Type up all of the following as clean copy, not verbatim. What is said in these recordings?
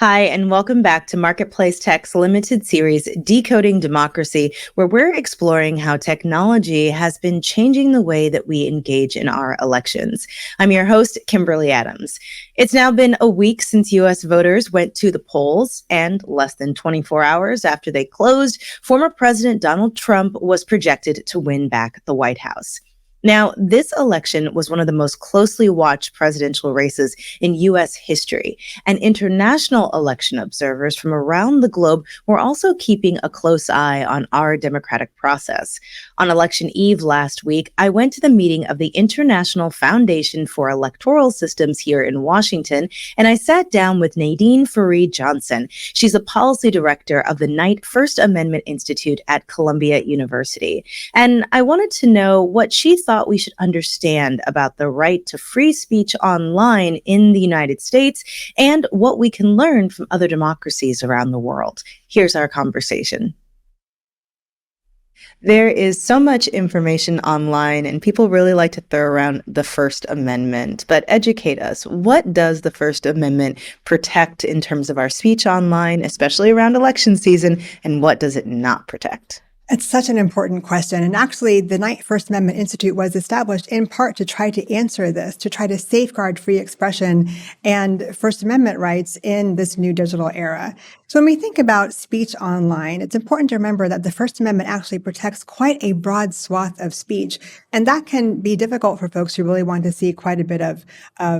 Hi, and welcome back to Marketplace Tech's limited series, Decoding Democracy, where we're exploring how technology has been changing the way that we engage in our elections. I'm your host, Kimberly Adams. It's now been a week since U.S. voters went to the polls, and less than 24 hours after they closed, former President Donald Trump was projected to win back the White House. Now, this election was one of the most closely watched presidential races in U.S. history, and international election observers from around the globe were also keeping a close eye on our democratic process. On election eve last week, I went to the meeting of the International Foundation for Electoral Systems here in Washington, and I sat down with Nadine Farid Johnson. She's a policy director of the Knight First Amendment Institute at Columbia University. And I wanted to know what she thought we should understand about the right to free speech online in the United States and what we can learn from other democracies around the world. Here's our conversation. There is so much information online, and people really like to throw around the First Amendment. But educate us. What does the First Amendment protect in terms of our speech online, especially around election season, and what does it not protect? It's such an important question. And actually, the Knight First Amendment Institute was established in part to try to answer this, to try to safeguard free expression and First Amendment rights in this new digital era. So when we think about speech online, it's important to remember that the First Amendment actually protects quite a broad swath of speech. And that can be difficult for folks who really want to see quite a bit of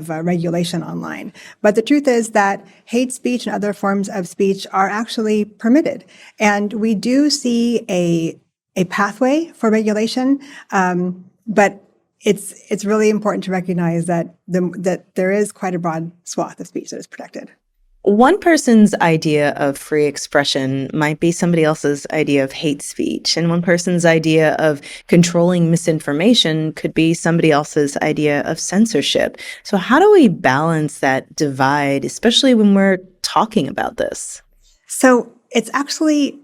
regulation online. But the truth is that hate speech and other forms of speech are actually permitted. And we do see a pathway for regulation, but it's really important to recognize that there is quite a broad swath of speech that is protected. One person's idea of free expression might be somebody else's idea of hate speech, and one person's idea of controlling misinformation could be somebody else's idea of censorship. So how do we balance that divide, especially when we're talking about this? So it's actually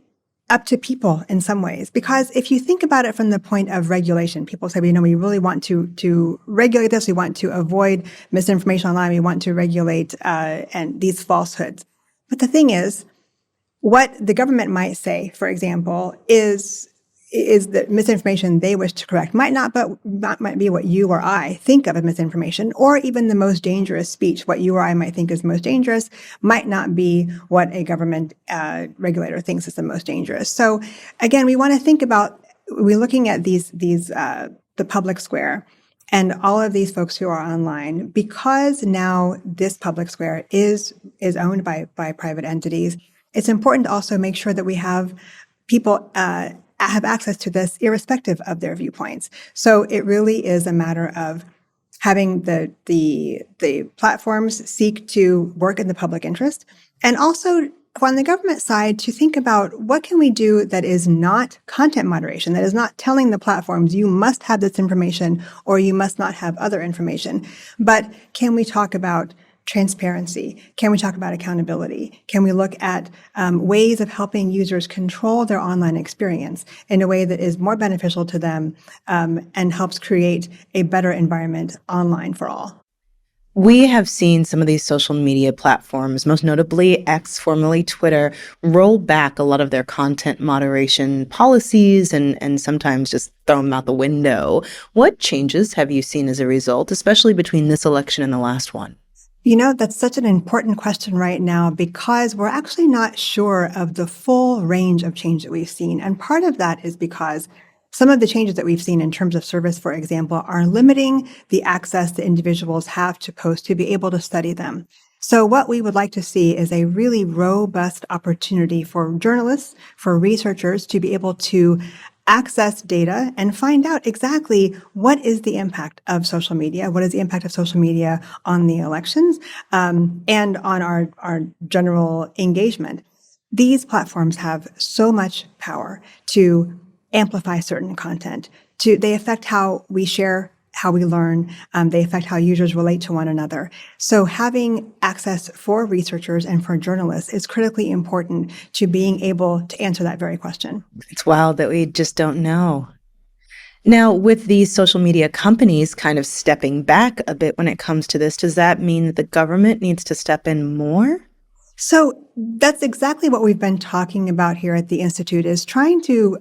up to people in some ways, because if you think about it from the point of regulation, people say, we really want to regulate this. We want to avoid misinformation online. We want to regulate and these falsehoods. But the thing is, what the government might say, for example, is that misinformation they wish to correct might be what you or I think of as misinformation, or even the most dangerous speech. What you or I might think is most dangerous might not be what a government regulator thinks is the most dangerous. So again, we want to think about, we're looking at the public square and all of these folks who are online, because now this public square is owned by private entities. It's important to also make sure that we have people have access to this irrespective of their viewpoints. So it really is a matter of having the platforms seek to work in the public interest, and also on the government side to think about what can we do that is not content moderation, that is not telling the platforms you must have this information or you must not have other information, but can we talk about transparency? Can we talk about accountability? Can we look at ways of helping users control their online experience in a way that is more beneficial to them and helps create a better environment online for all? We have seen some of these social media platforms, most notably X, formerly Twitter, roll back a lot of their content moderation policies and sometimes just throw them out the window. What changes have you seen as a result, especially between this election and the last one? That's such an important question right now, because we're actually not sure of the full range of change that we've seen. And part of that is because some of the changes that we've seen in terms of service, for example, are limiting the access that individuals have to posts to be able to study them. So what we would like to see is a really robust opportunity for journalists, for researchers to be able to access data and find out exactly what is the impact of social media, what is the impact of social media on the elections, and on our general engagement. These platforms have so much power to amplify certain content. They affect how we share, how we learn. They affect how users relate to one another. So having access for researchers and for journalists is critically important to being able to answer that very question. It's wild that we just don't know. Now, with these social media companies kind of stepping back a bit when it comes to this, does that mean that the government needs to step in more? So that's exactly what we've been talking about here at the Institute, is trying to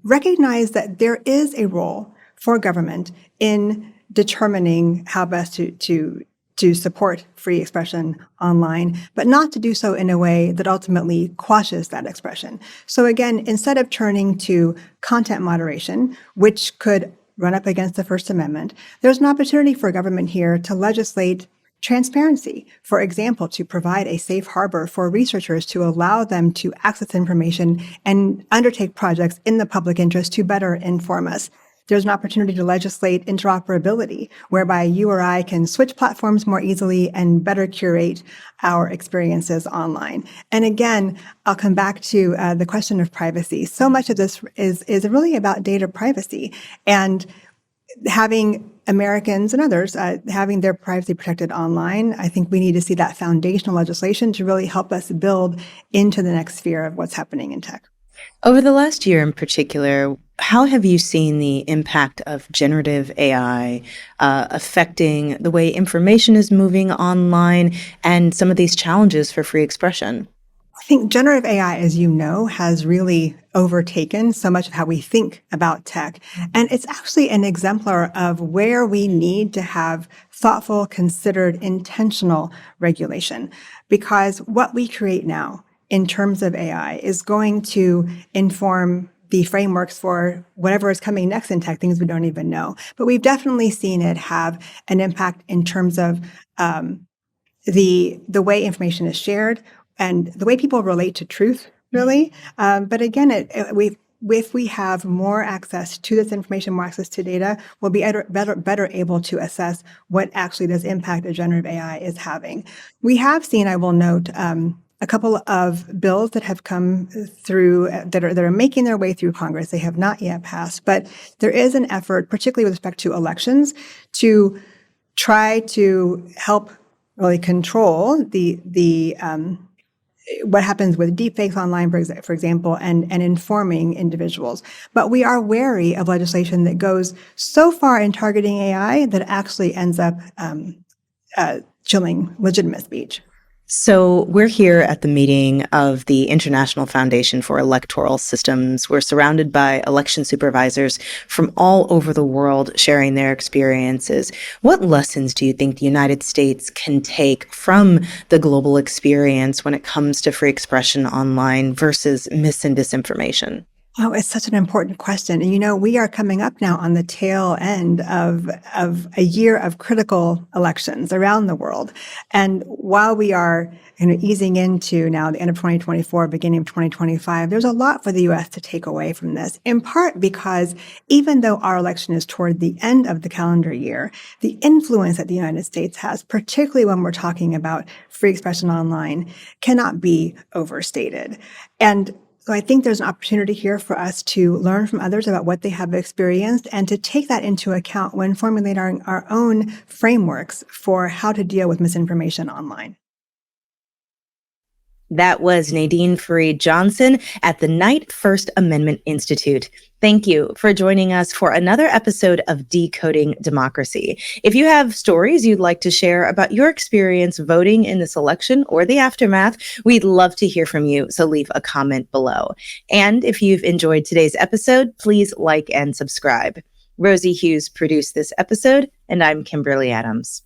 recognize that there is a role for government in determining how best to support free expression online, but not to do so in a way that ultimately quashes that expression. So again, instead of turning to content moderation, which could run up against the First Amendment, there's an opportunity for government here to legislate transparency, for example, to provide a safe harbor for researchers to allow them to access information and undertake projects in the public interest to better inform us. There's an opportunity to legislate interoperability, whereby you or I can switch platforms more easily and better curate our experiences online. And again, I'll come back to the question of privacy. So much of this is really about data privacy, and having Americans and others having their privacy protected online. I think we need to see that foundational legislation to really help us build into the next sphere of what's happening in tech. Over the last year in particular, how have you seen the impact of generative AI affecting the way information is moving online and some of these challenges for free expression? I think generative AI, as you know, has really overtaken so much of how we think about tech. And it's actually an exemplar of where we need to have thoughtful, considered, intentional regulation. Because what we create now in terms of AI is going to inform the frameworks for whatever is coming next in tech, things we don't even know. But we've definitely seen it have an impact in terms of the way information is shared and the way people relate to truth, really. But again, if we have more access to this information, more access to data, we'll be better able to assess what actually this impact of generative AI is having. We have seen, I will note, a couple of bills that have come through that are making their way through Congress. They have not yet passed, but there is an effort, particularly with respect to elections, to try to help really control the what happens with deepfakes online, for example, and informing individuals. But we are wary of legislation that goes so far in targeting AI that actually ends up chilling legitimate speech. So we're here at the meeting of the International Foundation for Electoral Systems. We're surrounded by election supervisors from all over the world sharing their experiences. What lessons do you think the United States can take from the global experience when it comes to free expression online versus mis and disinformation? Oh, it's such an important question. And we are coming up now on the tail end of a year of critical elections around the world. And while we are easing into now the end of 2024, beginning of 2025, there's a lot for the U.S. to take away from this, in part because even though our election is toward the end of the calendar year, the influence that the United States has, particularly when we're talking about free expression online, cannot be overstated. And so I think there's an opportunity here for us to learn from others about what they have experienced and to take that into account when formulating our own frameworks for how to deal with misinformation online. That was Nadine Farid Johnson at the Knight First Amendment Institute. Thank you for joining us for another episode of Decoding Democracy. If you have stories you'd like to share about your experience voting in this election or the aftermath, we'd love to hear from you, so leave a comment below. And if you've enjoyed today's episode, please like and subscribe. Rosie Hughes produced this episode, and I'm Kimberly Adams.